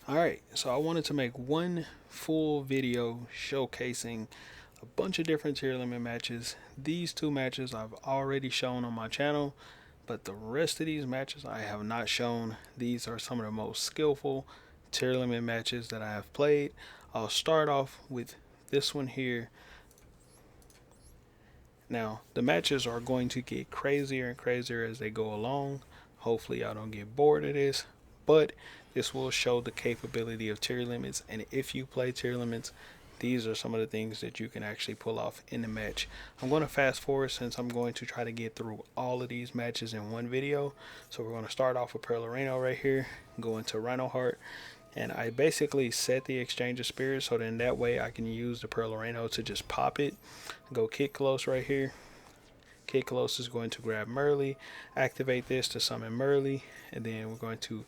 Alright, so I wanted to make one full video showcasing a bunch of different tier limit matches. These two matches I've already shown on my channel, but the rest of these matches I have not shown. These are some of the most skillful tier limit matches that I have played. I'll start off with this one here. Now, the matches are going to get crazier and crazier as they go along. Hopefully y'all don't get bored of this, but this will show the capability of tier limits, and if you play tier limits, these are some of the things that you can actually pull off in the match. I'm going to fast forward since I'm going to try to get through all of these matches in one video. So we're going to start off with Pearl Rhino right here, go into Rhino Heart, and I basically set the exchange of spirits so then that way I can use the Pearl Rhino to just pop it. Go Kick Close right here. Kick Close is going to grab Merly, activate this to summon Merly, and then we're going to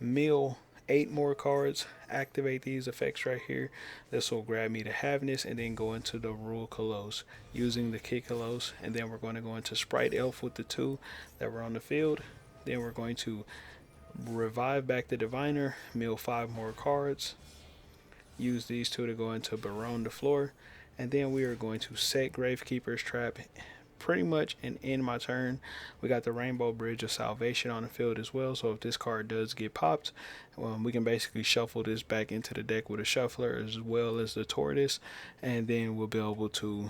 mill 8 more cards, activate these effects right here. This will grab me to Haveness and then go into the Rule Colosse using the Kick Colosse, and then we're going to go into Sprite Elf with the 2 that were on the field. Then we're going to revive back the Diviner, mill 5 more cards, use these 2 to go into Barone the Floor, and then we are going to set Gravekeeper's Trap pretty much and end my turn. We got the Rainbow Bridge of Salvation on the field as well, so if this card does get popped, we can basically shuffle this back into the deck with a shuffler as well as the Tortoise, and then we'll be able to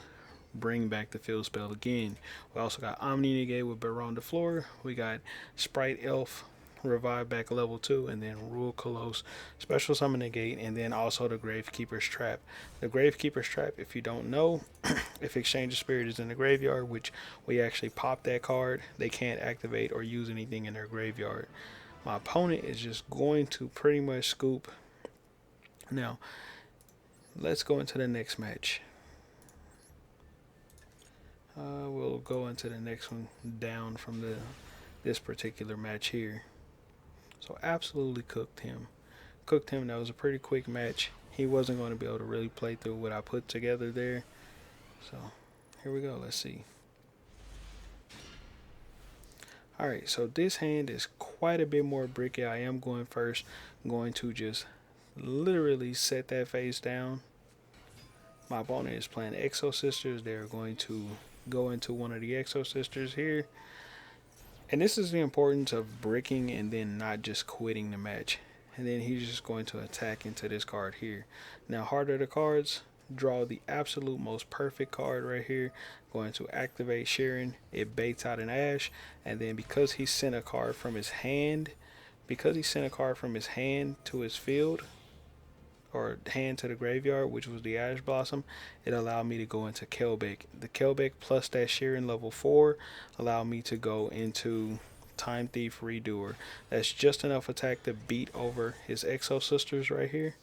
bring back the field spell again. We also got Omni Negate with Baron the Floor. We got Sprite Elf revive back level 2, and then Rule Colosse special summon negate, and then also the Gravekeeper's Trap. The Gravekeeper's Trap, if you don't know, if Exchange of Spirit is in the graveyard, which we actually pop that card, they can't activate or use anything in their graveyard. My opponent is just going to pretty much scoop. Now let's go into the next match. We'll go into the next one down from this particular match here. So absolutely cooked him. That was a pretty quick match. He wasn't going to be able to really play through what I put together there. So here we go. Let's see. Alright, so this hand is quite a bit more bricky. I am going first. I'm going to just literally set that face down. My opponent is playing Exo Sisters. They're going to go into one of the Exo Sisters here. And this is the importance of bricking and then not just quitting the match. And then he's just going to attack into this card here. Now, Heart of the Cards, draw the absolute most perfect card right here. Going to activate Sharon. It baits out an Ash. And then because he sent a card from his hand, to his field, or hand to the graveyard, which was the Ash Blossom, it allowed me to go into Kelbeck. The Kelbeck plus that Sheeran level 4 allowed me to go into Time Thief Redoer. That's just enough attack to beat over his Exo Sisters right here.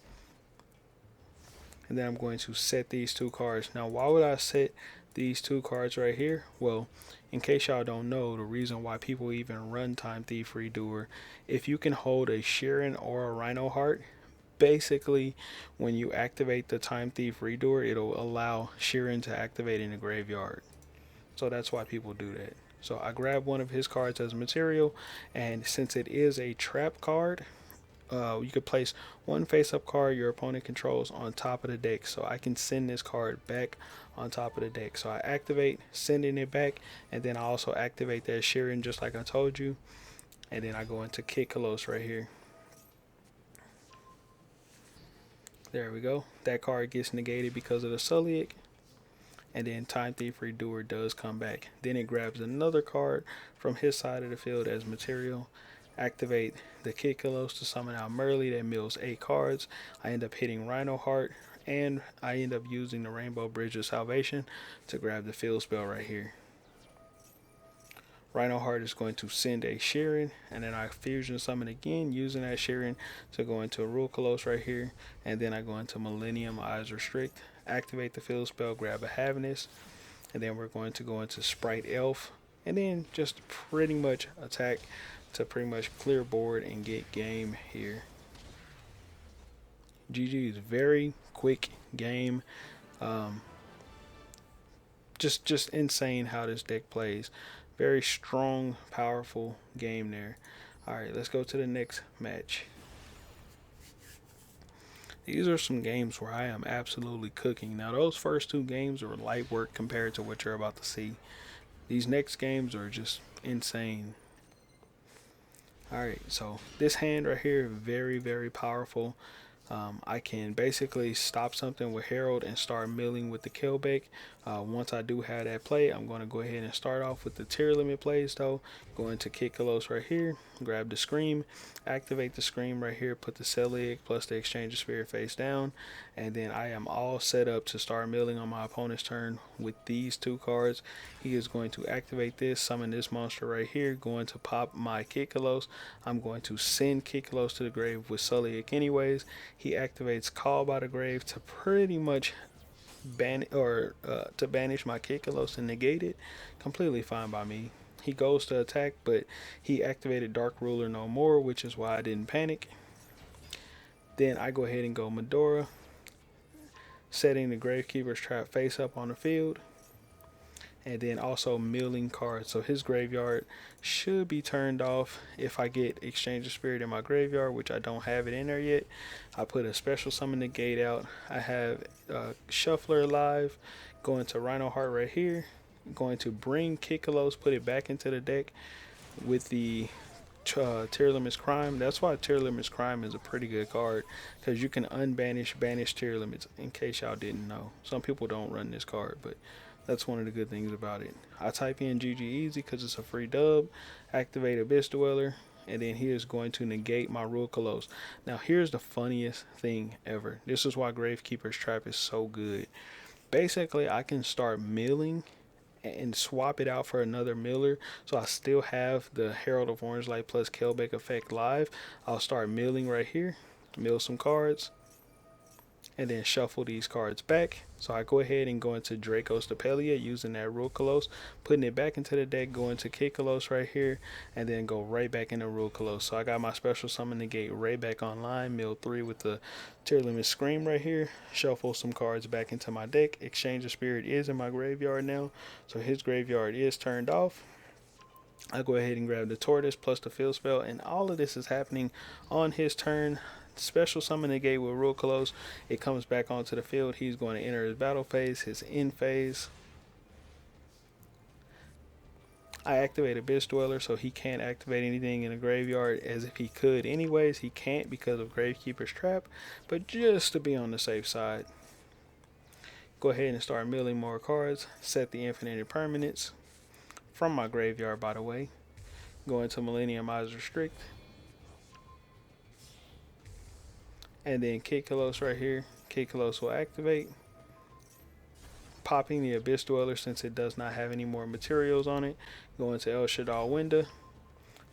And then I'm going to set these 2 cards. Now, why would I set these 2 cards right here? Well, in case y'all don't know, the reason why people even run Time Thief Redoer, if you can hold a Sheeran or a Rhino Heart, basically when you activate the Time Thief Redoer, it'll allow Sheeran to activate in the graveyard. So that's why people do that. So I grab one of his cards as material, and since it is a trap card, you could place one face-up card your opponent controls on top of the deck. So I can send this card back on top of the deck. So I activate sending it back, and then I also activate that Sheeran just like I told you, and then I go into Kick Colosse right here. There we go. That card gets negated because of the Sulliek. And then Time Thief Redoer does come back. Then it grabs another card from his side of the field as material. Activate the Kick Colosse to summon out Merly. That mills 8 cards. I end up hitting Rhino Heart. And I end up using the Rainbow Bridge of Salvation to grab the field spell right here. Rhino Heart is going to send a Sheeran, and then I fusion summon again using that Sheeran to go into a Rule Colosse right here, and then I go into Millennium Eyes Restrict, activate the field spell, grab a Haveness, and then we're going to go into Sprite Elf, and then just pretty much attack to pretty much clear board and get game here. GG is very quick game. Just insane how this deck plays. Very strong, powerful game there. Alright, let's go to the next match. These are some games where I am absolutely cooking. Now, those first two games were light work compared to what you're about to see. These next games are just insane. Alright, so this hand right here, very, very powerful. I can basically stop something with Herald and start milling with the Killbake. Once I do have that play, I'm going to go ahead and start off with the tier limit plays though. Going to Kikalos right here, grab the Scream, activate the Scream right here, put the Celiac plus the Exchange of Spirit face down, and then I am all set up to start milling on my opponent's turn with these two cards. He is going to activate this, summon this monster right here, going to pop my Kikalos. I'm going to send Kikalos to the grave with Celiac anyways. He activates Call by the Grave to pretty much banish my Kikalos and negate it. Completely fine by me. He goes to attack, but he activated Dark Ruler no more, which is why I didn't panic. Then I go ahead and go Medora, setting the Gravekeeper's trap face up on the field, and then also milling cards. So his graveyard should be turned off if I get Exchange of Spirit in my graveyard, which I don't have it in there yet. I put a special summon negate out. I have Shuffler live, going to Rhino Heart right here, going to bring Kikalos, put it back into the deck with the Tearlaments Crime. That's why Tearlaments Crime is a pretty good card, because you can unbanish, banish Tearlaments, in case y'all didn't know. Some people don't run this card, but that's one of the good things about it. I type in GG Easy because it's a free dub, activate Abyss Dweller, and then he is going to negate my Rukalos. Now here's the funniest thing ever. This is why Gravekeeper's Trap is so good. Basically, I can start milling and swap it out for another miller, so I still have the Herald of Orange Light plus Killbake effect live. I'll start milling right here, mill some cards, and then shuffle these cards back. So I go ahead and go into Draco's Stapelia using that Rukalos, putting it back into the deck, go into Kikalos right here, and then go right back into Rukalos. So I got my special summon negate right back online, mill 3 with the Tearlaments Scream right here, shuffle some cards back into my deck. Exchange of Spirit is in my graveyard now, so his graveyard is turned off. I go ahead and grab the Tortoise plus the Field Spell, and all of this is happening on his turn. Special summon negate with Rukalos. It comes back onto the field. He's going to enter his battle phase, his end phase. I activate Abyss Dweller, so he can't activate anything in the graveyard as if he could anyways. He can't because of Gravekeeper's Trap, but just to be on the safe side, go ahead and start milling more cards. Set the Infinite Permanents from my graveyard, by the way. Go into Millenniumize Restrict, and then Kikalos right here. Kikalos will activate, popping the Abyss Dweller since it does not have any more materials on it. Go into El Shaddai Window,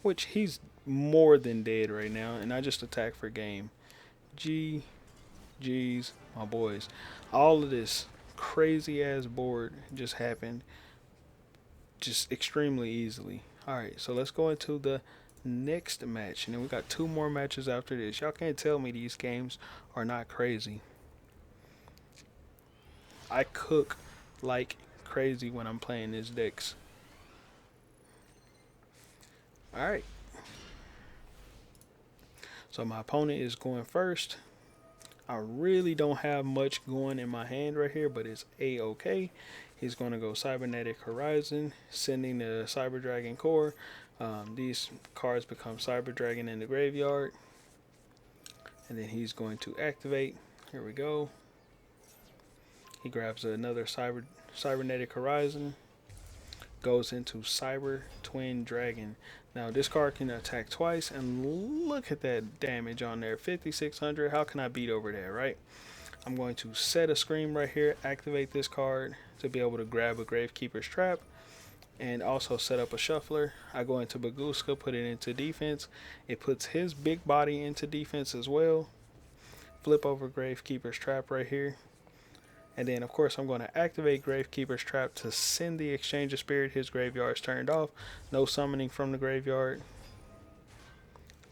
which he's more than dead right now, and I just attack for game. GG's, my boys. All of this crazy ass board just happened just extremely easily. Alright, so let's go into the next match, and then we got 2 more matches after this. Y'all can't tell me these games are not crazy. I cook like crazy when I'm playing these decks. Alright, so my opponent is going first. I really don't have much going in my hand right here, but it's a-okay. He's going to go Cybernetic Horizon, sending the Cyber Dragon Core. These cards become Cyber Dragon in the graveyard, and then he's going to activate. Here we go. He grabs another Cybernetic Horizon, goes into Cyber Twin Dragon. Now this card can attack twice, and look at that damage on there, 5600. How can I beat over that, right? I'm going to set a Scream right here, activate this card to be able to grab a Gravekeeper's Trap, and also set up a Shuffler. I go into Baguska, put it into defense. It puts his big body into defense as well. Flip over Gravekeeper's Trap right here. And then, of course, I'm going to activate Gravekeeper's Trap to send the Exchange of Spirit. His graveyard is turned off. No summoning from the graveyard.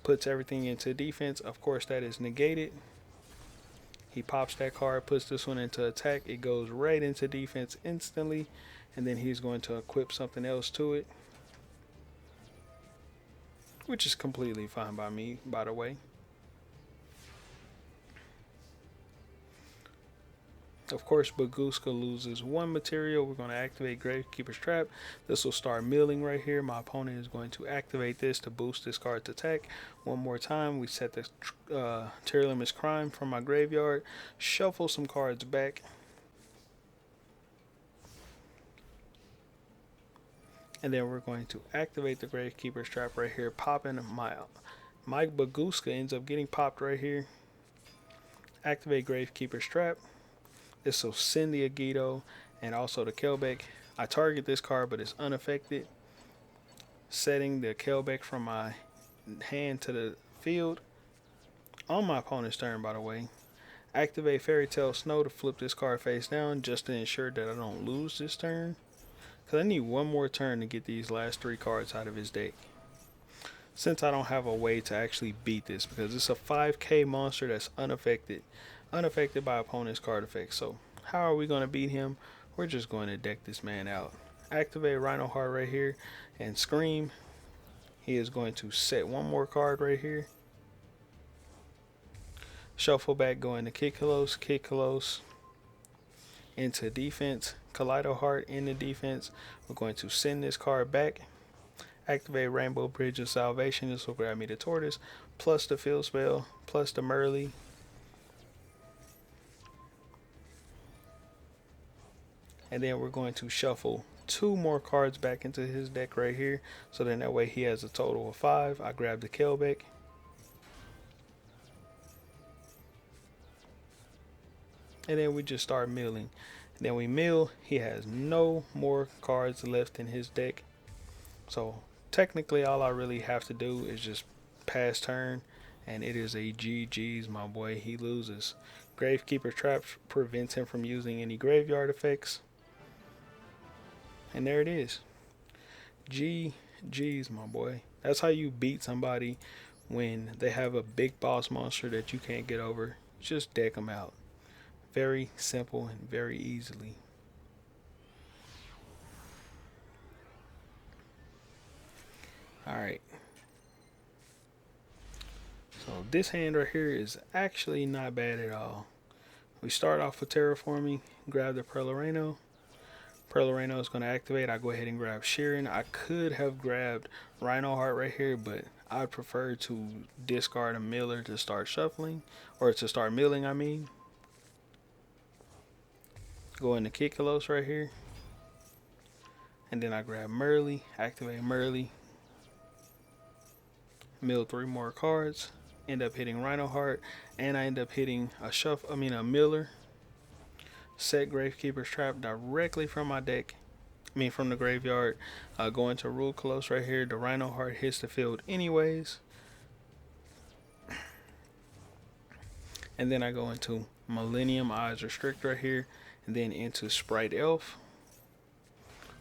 Puts everything into defense. Of course, that is negated. He pops that card, puts this one into attack. It goes right into defense instantly. And then he's going to equip something else to it, which is completely fine by me, by the way. Of course, Baguska loses one material. We're going to activate Gravekeeper's Trap. This will start milling right here. My opponent is going to activate this to boost this card's attack. One more time, we set the Tearlaments Crime from my graveyard. Shuffle some cards back. And then we're going to activate the Gravekeeper's Trap right here. Popping my Baguska ends up getting popped right here. Activate Gravekeeper's Trap. This will send the Elgato and also the Kelbeck. I target this card, but it's unaffected. Setting the Kelbeck from my hand to the field. On my opponent's turn, by the way. Activate Fairy Tale Snow to flip this card face down just to ensure that I don't lose this turn. Because I need one more turn to get these last 3 cards out of his deck. Since I don't have a way to actually beat this, because it's a 5k monster that's unaffected by opponent's card effects. So how are we going to beat him? We're just going to deck this man out. Activate Rhino Heart right here and Scream. He is going to set one more card right here. Shuffle back, go into Kickalos into defense. Kaleido Heart into defense. We're going to send this card back. Activate Rainbow Bridge of Salvation. This will grab me the Tortoise, plus the Field Spell, plus the Merly. And then we're going to shuffle 2 more cards back into his deck right here. So then that way he has a total of 5. I grab the Kelbeck. And then we just start milling. And then we mill. He has no more cards left in his deck. So technically all I really have to do is just pass turn. And it is a GG's, my boy. He loses. Gravekeeper Trap prevents him from using any graveyard effects. And there it is. GG's, my boy. That's how you beat somebody when they have a big boss monster that you can't get over. Just deck them out. Very simple and very easily. Alright. So this hand right here is actually not bad at all. We start off with Terraforming, grab the Pearl Rhino is going to activate. I go ahead and grab Sheeran. I could have grabbed Rhino Heart right here, but I'd prefer to discard a Miller to start shuffling, or to start milling, I mean. Go into Kickalos right here. And then I grab Merly, activate Merly. Mill 3 more cards. End up hitting Rhino Heart, and I end up hitting a Miller. Set Gravekeeper's Trap directly from my deck. From the graveyard. Go into Rule Close right here. The Rhino Heart hits the field anyways. And then I go into Millennium Eyes Restrict right here. And then into Sprite Elf.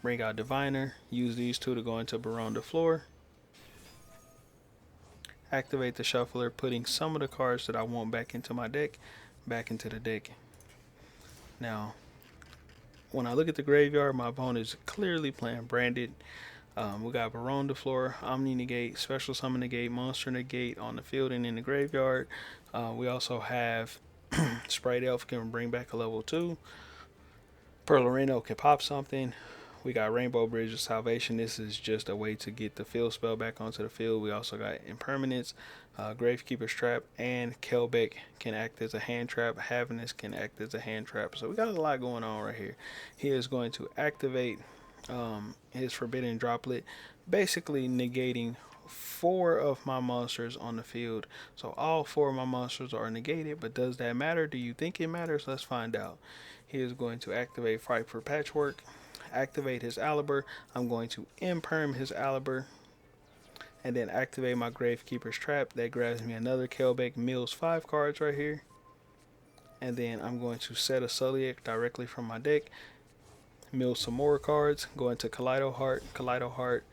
Bring out Diviner. Use these 2 to go into Baronne de Fleur. Activate the Shuffler, putting some of the cards that I want back into my deck, back into the deck. Now, when I look at the graveyard, my opponent is clearly playing Branded. We got Baronne de Fleur, Omni Negate, Special Summon Negate, Monster Negate on the field and in the graveyard. We also have Sprite Elf can bring back a level 2. Pearl Reno can pop something. We got Rainbow Bridge of Salvation. This is just a way to get the field spell back onto the field. We also got Impermanence, Gravekeeper's Trap, and Kelbeck can act as a hand trap. Havenness can act as a hand trap. So we got a lot going on right here. He is going to activate his Forbidden Droplet, basically negating 4 of my monsters on the field. So all 4 of my monsters are negated, but does that matter? Do you think it matters? Let's find out. He is going to activate Frightful Patchwork. Activate his Aliber. I'm going to imperm his Aliber, and then activate my Gravekeeper's Trap. That grabs me another Kelbeck, mills 5 cards right here. And then I'm going to set a Suliac directly from my deck, mill some more cards, go into Kaleido Heart,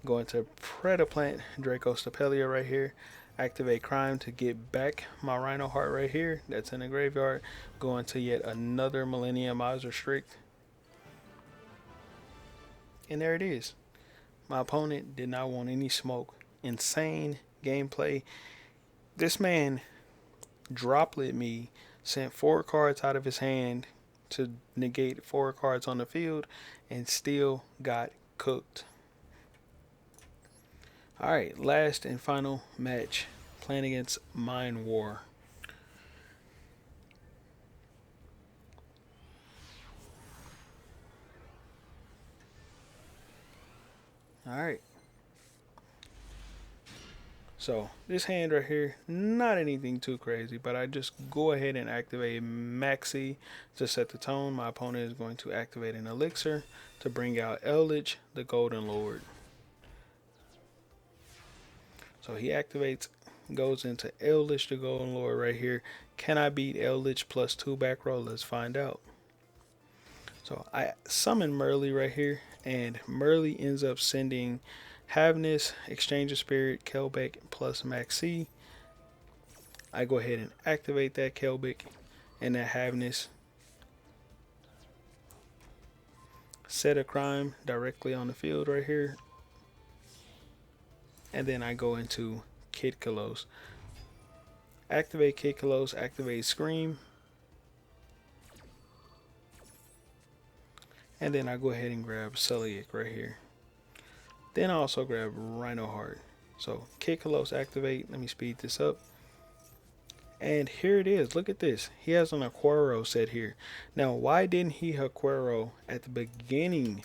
go into Predaplant, Draco Stapelia right here. Activate Crime to get back my Rhino Heart right here. That's in the graveyard. Go into yet another Millennium Eyes Restrict. And there it is. My opponent did not want any smoke. Insane gameplay. This man droplet me sent 4 cards out of his hand to negate 4 cards on the field, and still got cooked. Alright, last and final match, playing against Mind War. Alright. So, this hand right here, not anything too crazy, but I just go ahead and activate Maxi to set the tone. My opponent is going to activate an Elixir to bring out Eldritch, the Golden Lord. So he activates, goes into Eldritch, the Golden Lord right here. Can I beat Eldritch plus 2 back row? Let's find out. So I summon Merly right here, and Merly ends up sending Havness, Exchange of Spirit, Kelbeck plus Maxi. I go ahead and activate that Kelbeck and that Havness. Set a crime directly on the field right here. And then I go into Kid Kalos. Activate Kid Kalos, activate Scream. And then I go ahead and grab Celiac right here. Then I also grab Rhino Heart. So Kid Kalos activate. Let me speed this up. And here it is. Look at this. He has an Aquaro set here. Now, why didn't he Aquaro at the beginning?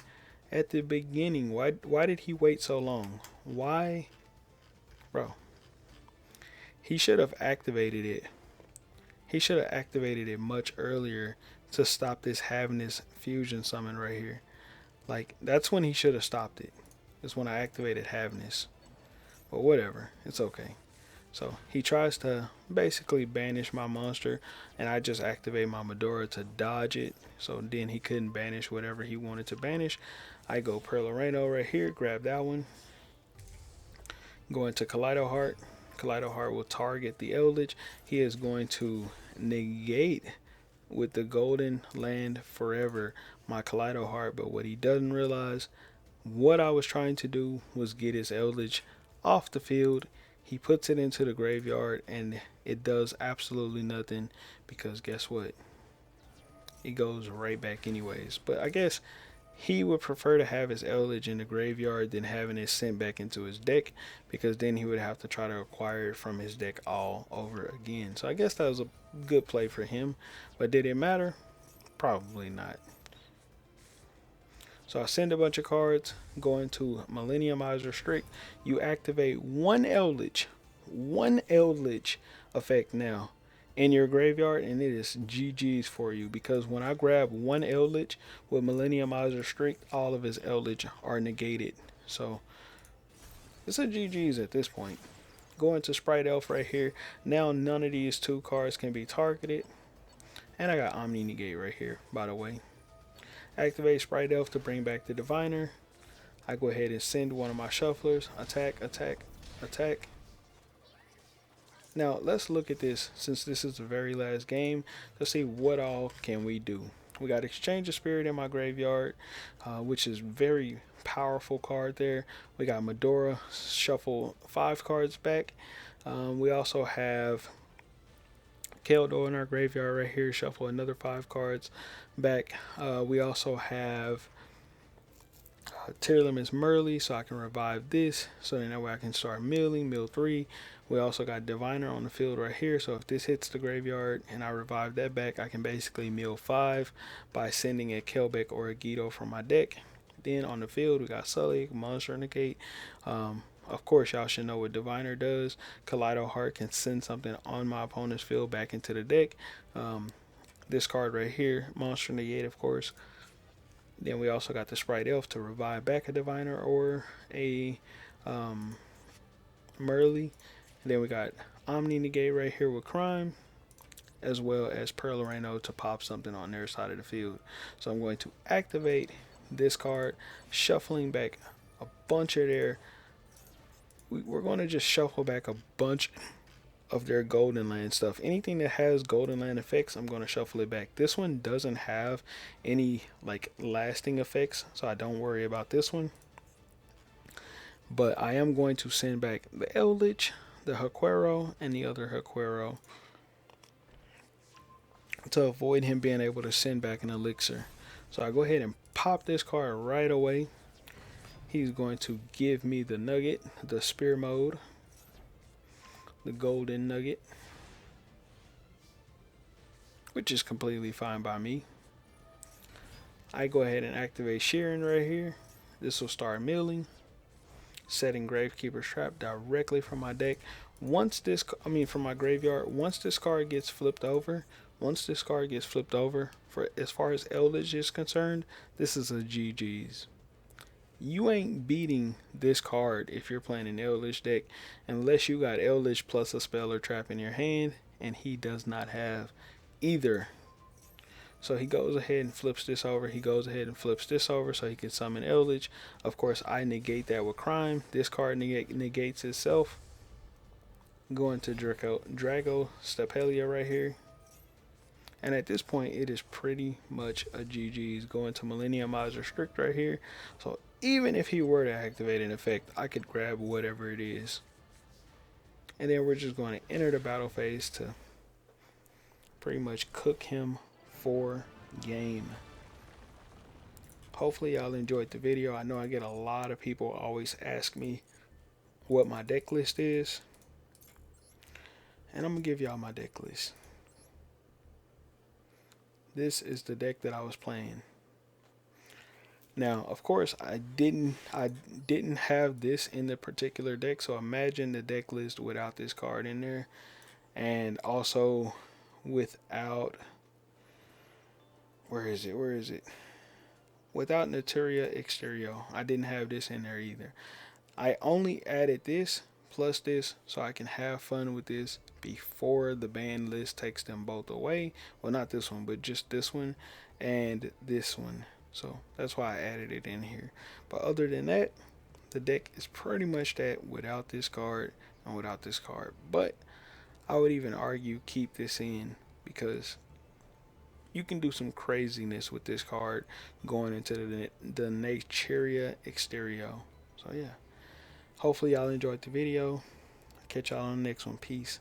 Why did he wait so long? Why? Bro. He should have activated it. He should have activated it much earlier to stop this Havness fusion summon right here. Like, that's when he should have stopped it. Is when I activated Havness. But whatever. It's okay. So he tries to basically banish my monster, and I just activate my Medora to dodge it. So then he couldn't banish whatever he wanted to banish. I go Perloreno right here, grab that one. Go into Kaleido Heart. Kaleido Heart will target the Eldritch. He is going to negate with the Golden Land Forever my Kaleido Heart, but what he doesn't realize, what I was trying to do was get his Eldritch off the field. He puts it into the graveyard, and it does absolutely nothing, because guess what? It goes right back anyways. But I guess he would prefer to have his Eldritch in the graveyard than having it sent back into his deck, because then he would have to try to acquire it from his deck all over again. So I guess that was a good play for him. But did it matter? Probably not. So I send a bunch of cards, go into Millenniumizer Strict. You activate one Eldritch effect now in your graveyard, and it is GG's for you, because when I grab one Eldritch with Millenniumizer Strict, all of his Eldritch are negated. So it's a GG's at this point. Go into Sprite Elf right here. Now none of these 2 cards can be targeted. And I got Omni Negate right here, by the way. Activate Sprite Elf to bring back the Diviner. I go ahead and send one of my shufflers. Attack, attack, attack. Now let's look at this, since this is the very last game, to see what all can we do. We got Exchange of Spirit in my graveyard, which is very powerful card there. We got Medora, shuffle 5 cards back. We also have Keldor in our graveyard right here, shuffle another 5 cards back. We also have Tearlaments Merly, so I can revive this, so then that way I can start milling, mill 3. We also got Diviner on the field right here, so if this hits the graveyard and I revive that back, I can basically mill 5 by sending a Kelbeck or a Gito from my deck. Then on the field we got Sully, Monster Negate. Of course, y'all should know what Diviner does. Kaleido Heart can send something on my opponent's field back into the deck. This card right here, Monster Negate, of course. Then we also got the Sprite Elf to revive back a Diviner or a Merly. And then we got Omni Negate right here with Crime, as well as Perloreno to pop something on their side of the field. So I'm going to activate this card, shuffling back a bunch of their... We're going to just shuffle back a bunch of their Golden Land stuff. Anything that has Golden Land effects, I'm going to shuffle it back. This one doesn't have any like lasting effects, so I don't worry about this one. But I am going to send back the Eldritch, the Haquero, and the other Haquero. to avoid him being able to send back an elixir. So I go ahead and pop this card right away. He's going to give me the nugget, the spear mode, the golden nugget, which is completely fine by me. I go ahead and activate Sheeran right here. This will start milling, setting Gravekeeper's Trap directly from my deck. Once this, from my graveyard, once this card gets flipped over, for as far as Eldritch is concerned, this is a GG's. You ain't beating this card if you're playing an Eldritch deck unless you got Eldritch plus a spell or trap in your hand, and he does not have either. So he goes ahead and flips this over. So he can summon Eldritch. Of course, I negate that with Crime. This card negates itself. Going to Drago Stapelia right here. And at this point, it is pretty much a GG's. Going to Millenniumizer Strict right here. So even if he were to activate an effect, I could grab whatever it is. And then we're just going to enter the battle phase to pretty much cook him for game. Hopefully y'all enjoyed the video. I know I get a lot of people always ask me what my deck list is, and I'm gonna give y'all my deck list. This is the deck that I was playing. Now, of course, I didn't have this in the particular deck, so imagine the deck list without this card in there, and also without, where is it? Without Naturia Exterio. I didn't have this in there either. I only added this plus this so I can have fun with this before the ban list takes them both away. Well, not this one, but just this one and this one. So that's why I added it in here. But other than that, the deck is pretty much that without this card and without this card. But I would even argue keep this in, because you can do some craziness with this card going into the Naturia Exterio. So yeah, hopefully y'all enjoyed the video. Catch y'all on the next one. Peace.